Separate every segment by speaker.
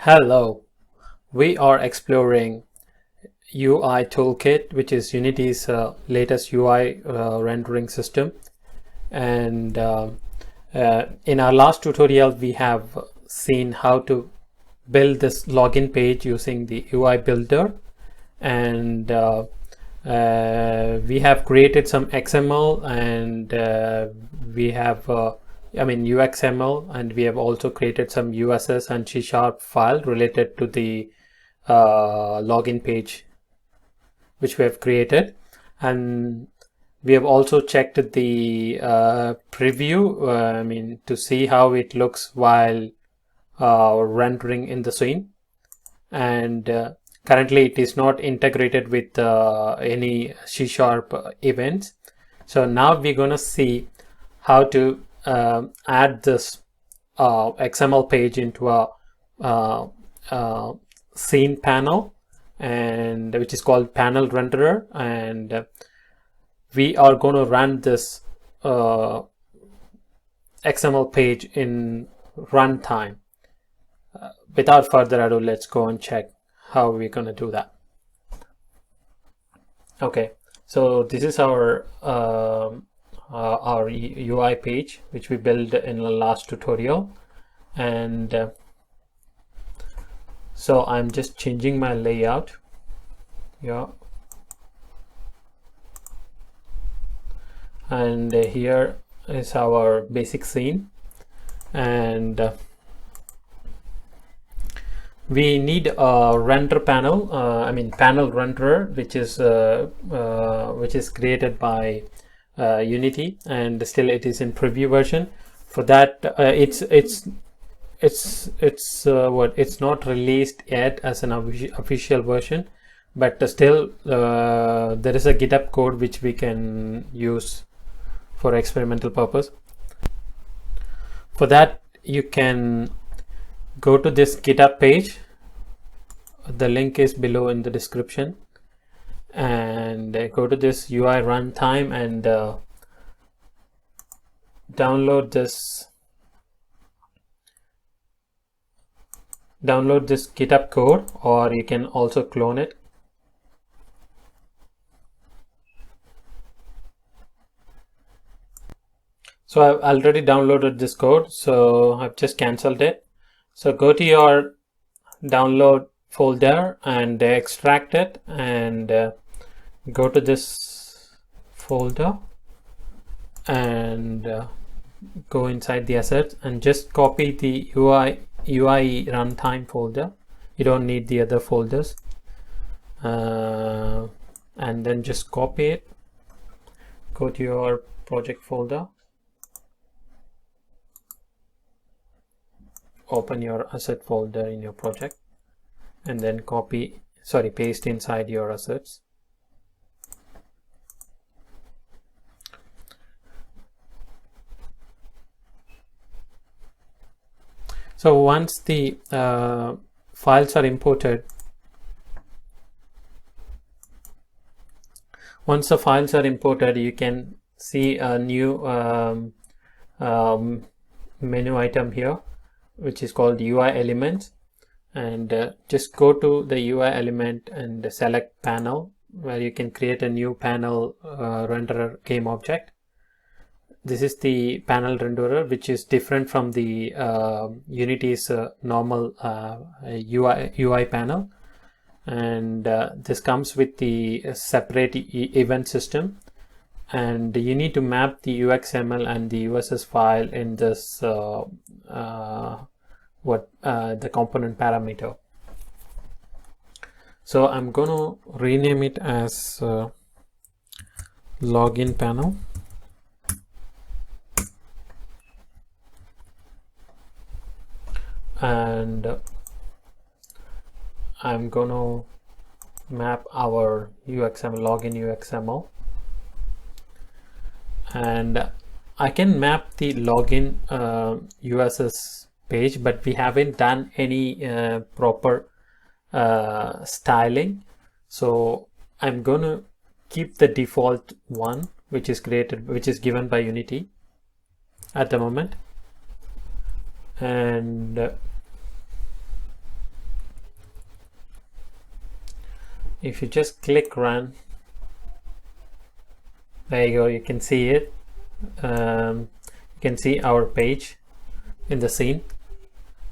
Speaker 1: Hello, we are exploring UIToolkit, which is Unity's latest UI rendering system. And in our last tutorial, we have seen how to build this login page using the UI builder. And we have created some XML and we have UXML, and we have also created some USS and C# file related to the login page which we have created. And we have also checked the preview to see how it looks while rendering in the scene. And currently it is not integrated with any C# events. So now we're gonna see how to add this XML page into a scene panel, and which is called panel renderer, and we are going to run this XML page in runtime. Without further ado, let's go and check how we're going to do that. Okay, so this is our UI page which we built in the last tutorial, and so I'm just changing my layout. And here is our basic scene, and we need a render panel, panel renderer, which is created by Unity, and still it is in preview version. For that, it's not released yet as an official version, but still there is a GitHub code which we can use for experimental purpose. For that, you can go to this GitHub page. The link is below in the description, and go to this UI runtime and download this GitHub code, or you can also clone it. So I've already downloaded this code, so I've just cancelled it. So go to your download folder and extract it, and go to this folder and go inside the assets and just copy the UI runtime folder. You don't need the other folders, and then just copy it. Go to your project folder, open your asset folder in your project, and then paste inside your assets. So once the files are imported, you can see a new menu item here, which is called UIElements, and just go to the UI element and select panel, where you can create a new panel renderer game object. This is the panel renderer, which is different from the Unity's normal UI panel, and this comes with the separate event system, and you need to map the UXML and the USS file in this the component parameter. So I'm going to rename it as login panel, and I'm going to map our UXML, login UXML, and I can map the login USS page, but we haven't done any proper styling. So I'm going to keep the default one, which is given by Unity at the moment, and if you just click run, there you go, you can see it. You can see our page in the scene,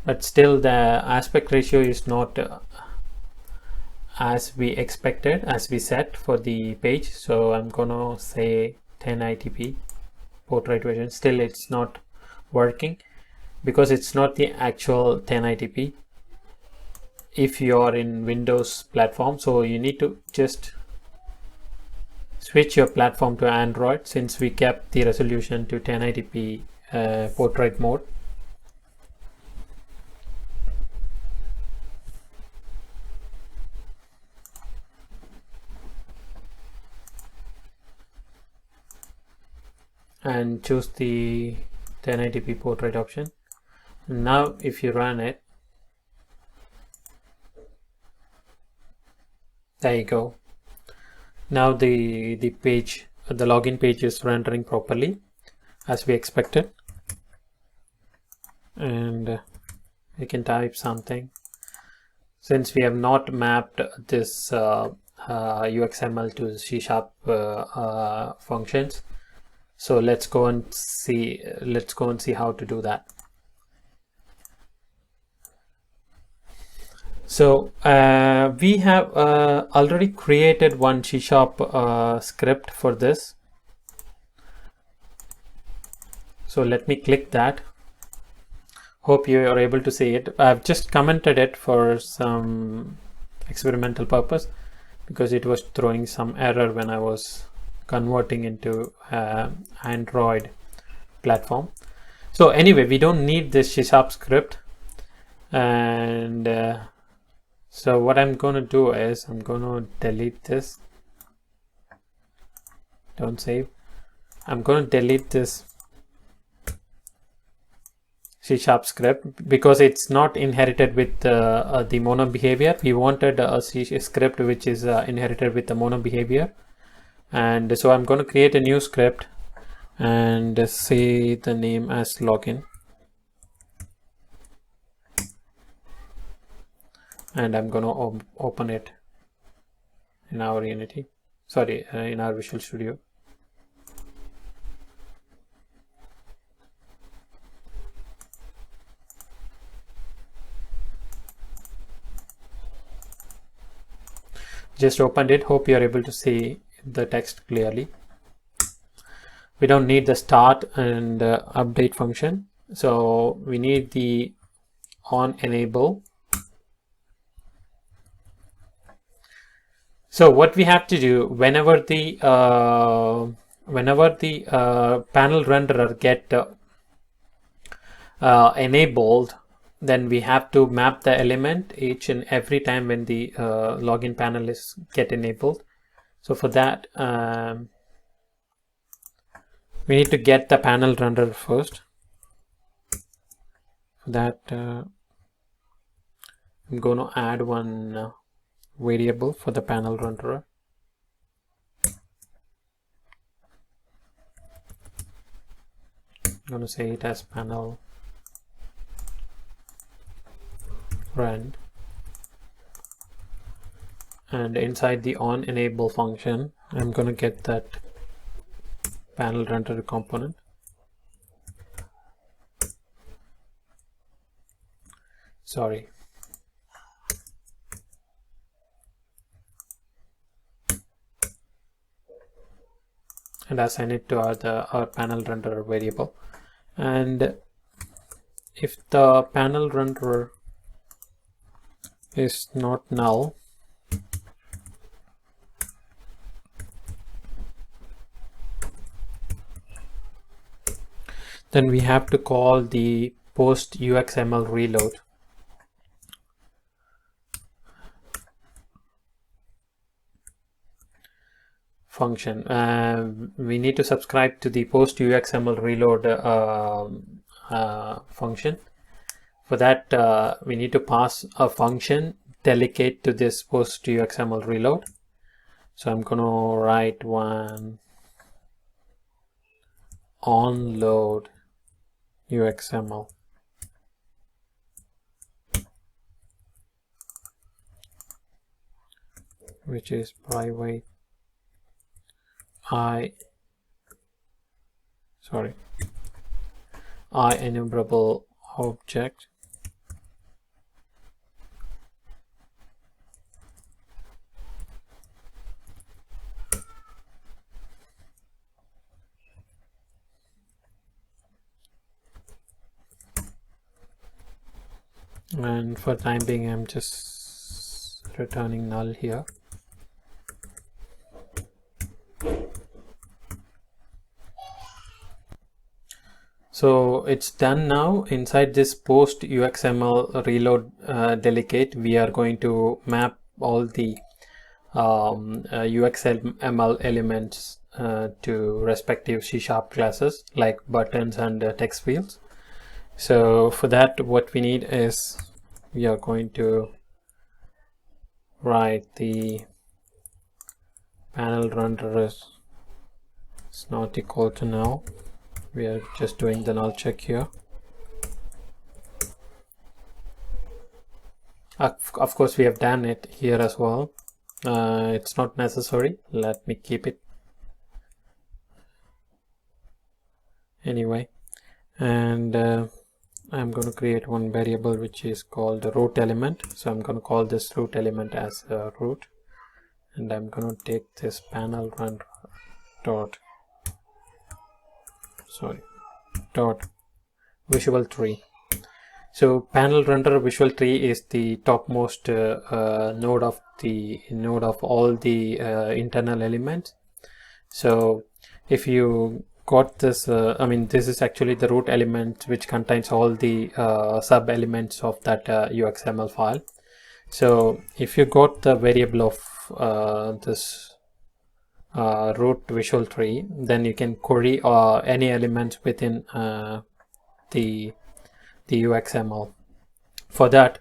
Speaker 1: but still the aspect ratio is not as we expected, as we set for the page. So I'm gonna say 1080p portrait version. Still it's not working because it's not the actual 1080p if you're in Windows platform. So you need to just switch your platform to Android, since we kept the resolution to 1080p portrait mode. And choose the 1080p portrait option. Now if you run it, there you go. Now the page, the login page is rendering properly as we expected. And we can type something. Since we have not mapped this UXML to C# functions, so let's go and see how to do that. So we have already created one C# script for this. So let me click that. Hope you are able to see it. I've just commented it for some experimental purpose because it was throwing some error when I was converting into Android platform. So anyway, we don't need this C# script, and so what I'm going to do is I'm going to delete this. Don't save. I'm going to delete this C# script because it's not inherited with the mono behavior. We wanted a C script which is inherited with the mono behavior. And so I'm going to create a new script and say the name as login. And I'm going to open it in our Unity, in our Visual Studio. Just opened it. Hope you are able to see the text clearly. We don't need the start and update function, so we need the on enable. So what we have to do, whenever the panel renderer get enabled, then we have to map the element each and every time when the login panel is get enabled. So for that, we need to get the panel renderer first. For that, I'm going to add one variable for the panel renderer. I'm going to say it as panel rend, and inside the on enable function I'm going to get that panel renderer component. Sorry. And assign it to our panel renderer variable. And if the panel renderer is not null, then we have to call the post UXML reload. Function. We need to subscribe to the post UXML reload function. For that, we need to pass a function delegate to this post UXML reload. So I'm going to write one onload UXML. which is private I enumerable object and for time being I'm just returning null here. So it's done now. Inside this post UXML reload delegate, we are going to map all the UXML elements to respective C# classes like buttons and text fields. So for that, what we need is we are going to write the panel runner is not equal to null. We are just doing the null check here. Of course, we have done it here as well. It's not necessary. Let me keep it anyway. And I'm going to create one variable which is called the root element. So I'm going to call this root element as root, and I'm going to take this panel run dot visual tree. So panel runner visual tree is the topmost node of all the internal elements. So if you got this, I mean, this is actually the root element which contains all the sub elements of that UXML file. So if you got the variable of this root visual tree, then you can query any elements within the UXML. For that,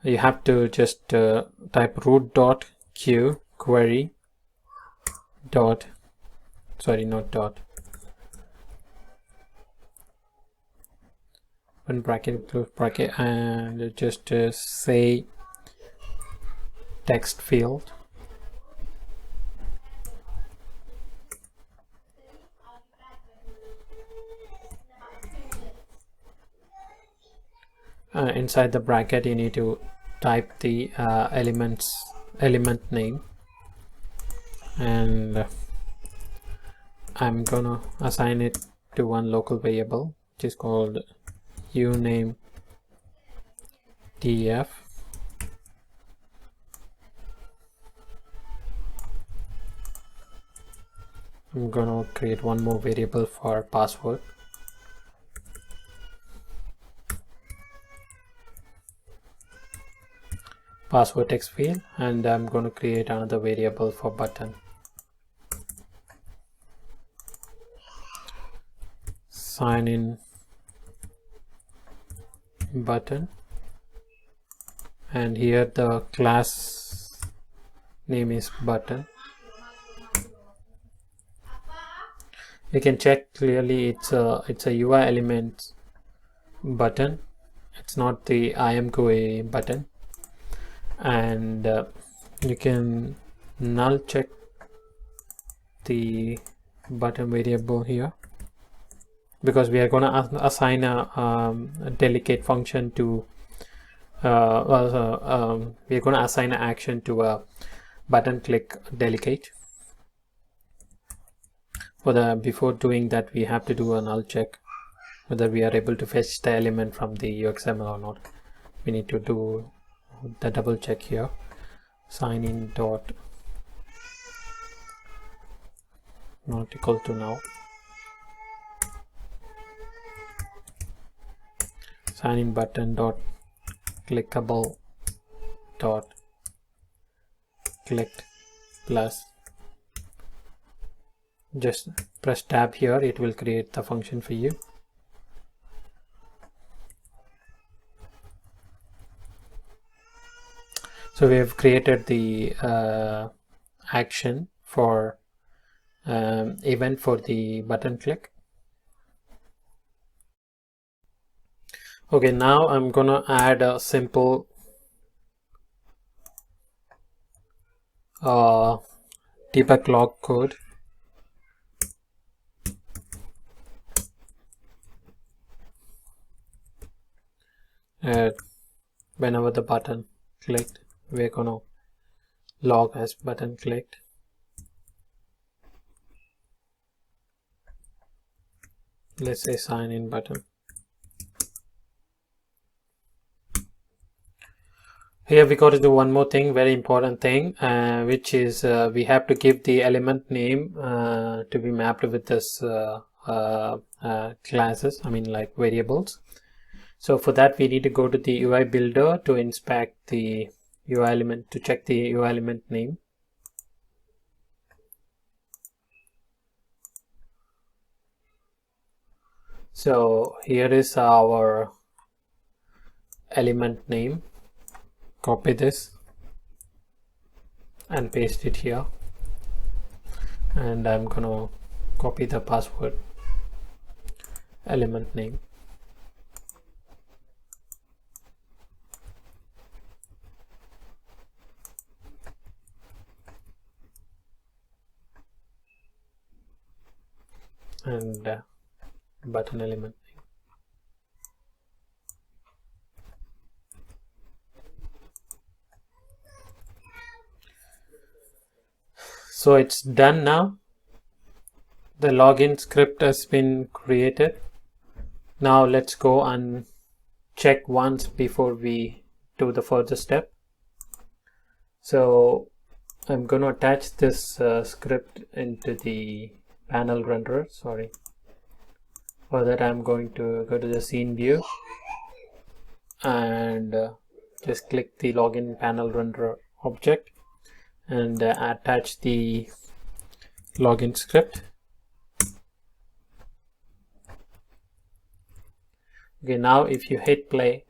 Speaker 1: you have to just type root dot q query dot, sorry, not dot, one bracket, close bracket, and just say text field. Inside the bracket, you need to type the element name, and I'm gonna assign it to one local variable which is called uname df. I'm gonna create one more variable for password. Password text field, and I'm going to create another variable for button. Sign in button, and here the class name is button. You can check clearly it's a UIElements button. It's not the IMQA button. And you can null check the button variable here, because we are going to assign a delegate function to we are going to assign an action to a button click delegate. Before doing that, we have to do a null check whether we are able to fetch the element from the UXML or not. We need to do the double check here. Sign in dot not equal to now. Sign in button dot clickable dot clicked plus. Just press tab here, it will create the function for you. So we have created the action for event for the button click. Okay, now I'm gonna add a simple debug log code. Whenever the button clicked, we're gonna log as button clicked. Let's say sign in button. Here we got to do one more thing, very important thing, which is we have to give the element name to be mapped with this classes, I mean like variables. So for that we need to go to the UI builder to inspect the UI element, to check the UI element name. So here is our element name. Copy this and paste it here, and I'm gonna copy the password element name. And button element. So it's done now. The login script has been created. Now let's go and check once before we do the further step. So I'm going to attach this script into the panel renderer. Sorry. For that I'm going to go to the scene view and just click the login panel renderer object and attach the login script. Okay, now if you hit play,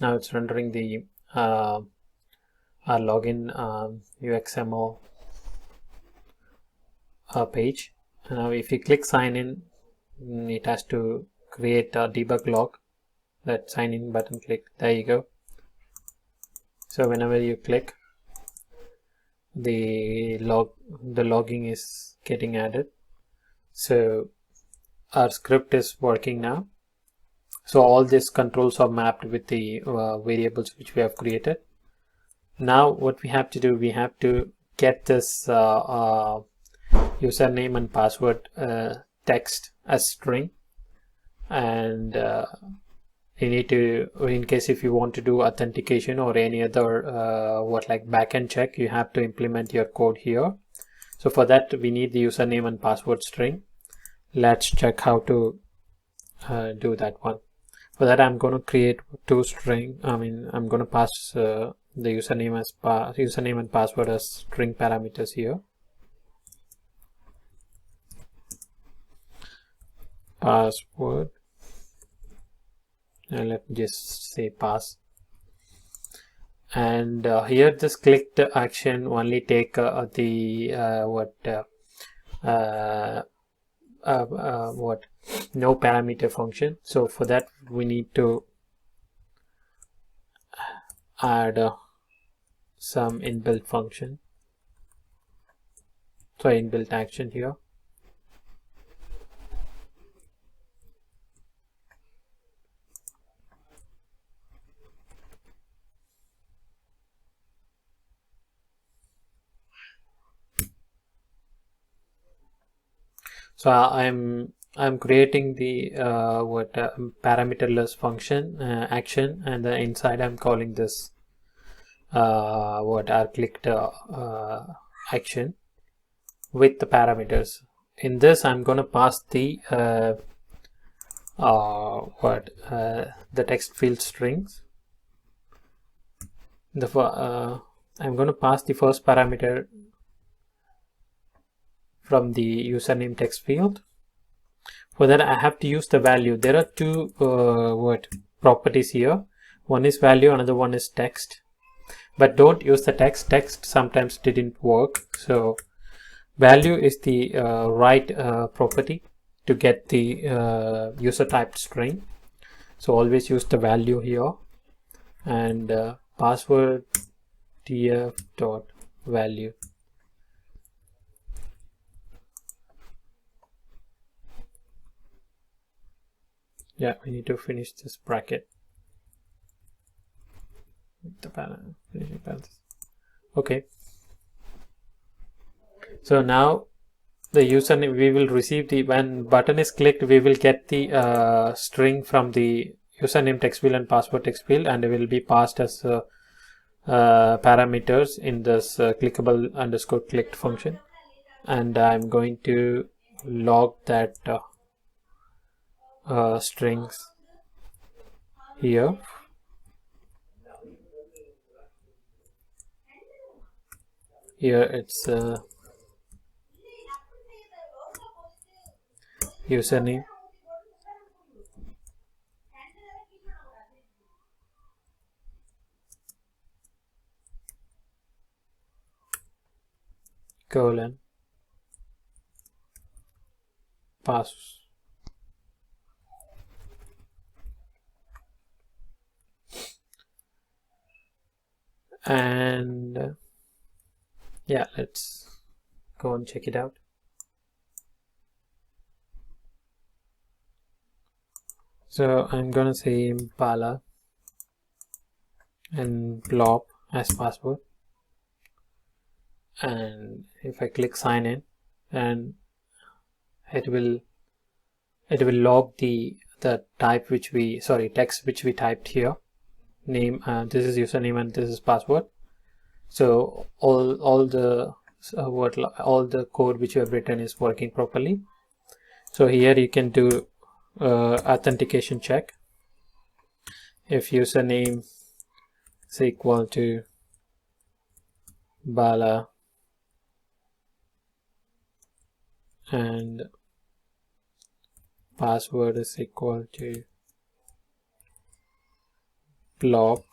Speaker 1: now it's rendering the our login UXML page. Now if you click sign in, it has to create a debug log. That sign in button click, there you go. So whenever you click, the logging is getting added. So our script is working now. So all these controls are mapped with the variables which we have created. Now what we have to do, we have to get this username and password text as string, and you need to, in case if you want to do authentication or any other like backend check, you have to implement your code here. So for that we need the username and password string. Let's check how to do that one. For that I'm going to create two string. I'm going to pass the username and password as string parameters here. Password, and let me just say pass. And here this clicked action only take the no parameter function. So for that we need to add some inbuilt function, so inbuilt action here. So I'm creating the parameterless function action, and inside I'm calling this our clicked action with the parameters. In this I'm going to pass the text field strings. I'm going to pass the first parameter from the username text field. For that I have to use the value. There are two properties here. One is value, another one is text. But don't use the text. Text sometimes didn't work. So value is the right property to get the user typed string. So always use the value here. and password df dot value. Yeah, we need to finish this bracket with the finishing parenthesis. Okay, so now the username, we will receive the, when button is clicked, we will get the string from the username text field and password text field, and it will be passed as parameters in this clickable underscore clicked function. And I'm going to log that strings here. Here it's username colon pass, and yeah, let's go and check it out. So I'm gonna say Impala and blob as password, and if I click sign in, and it will log the type which we, text which we typed here, name, this is username and this is password. So all the code which you have written is working properly. So here you can do authentication check. If username is equal to Bala and password is equal to blob,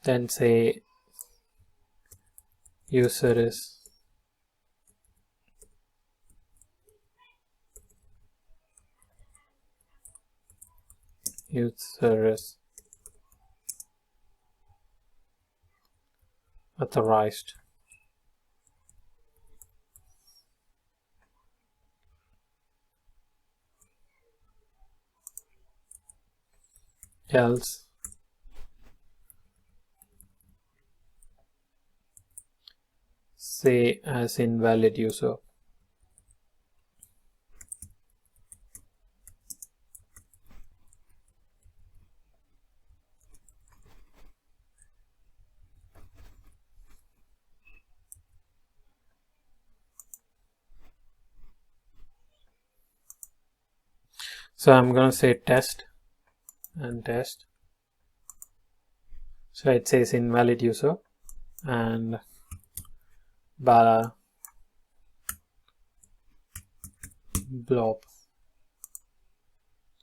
Speaker 1: then say user is authorized, else say as invalid user. So I'm going to say test and test. So it says invalid user and Bala blob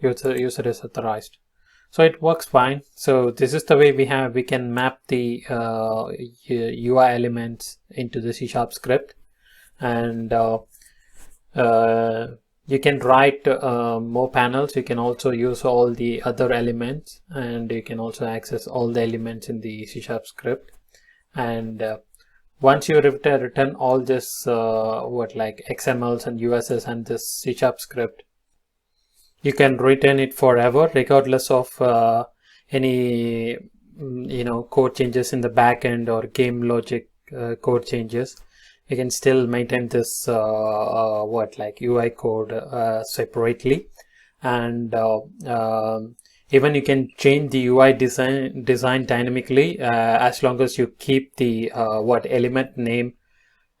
Speaker 1: user is authorized. So it works fine. So this is the way we can map the UI elements into the C# script, and you can write more panels. You can also use all the other elements, and you can also access all the elements in the C# script. And once you return all this like XMLs and USS and this C# script, you can return it forever regardless of any code changes in the backend or game logic code changes. You can still maintain this like UI code separately, and even you can change the UI design dynamically as long as you keep the element name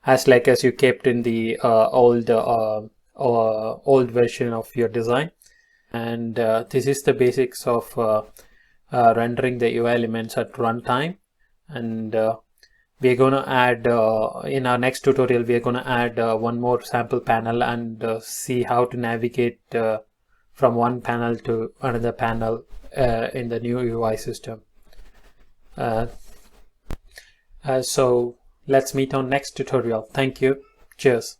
Speaker 1: as you kept in the old version of your design. And this is the basics of rendering the UI elements at runtime. And we're going to add in our next tutorial, we're going to add one more sample panel and see how to navigate from one panel to another panel in the new UI system. So Let's meet on next tutorial. Thank you. Cheers.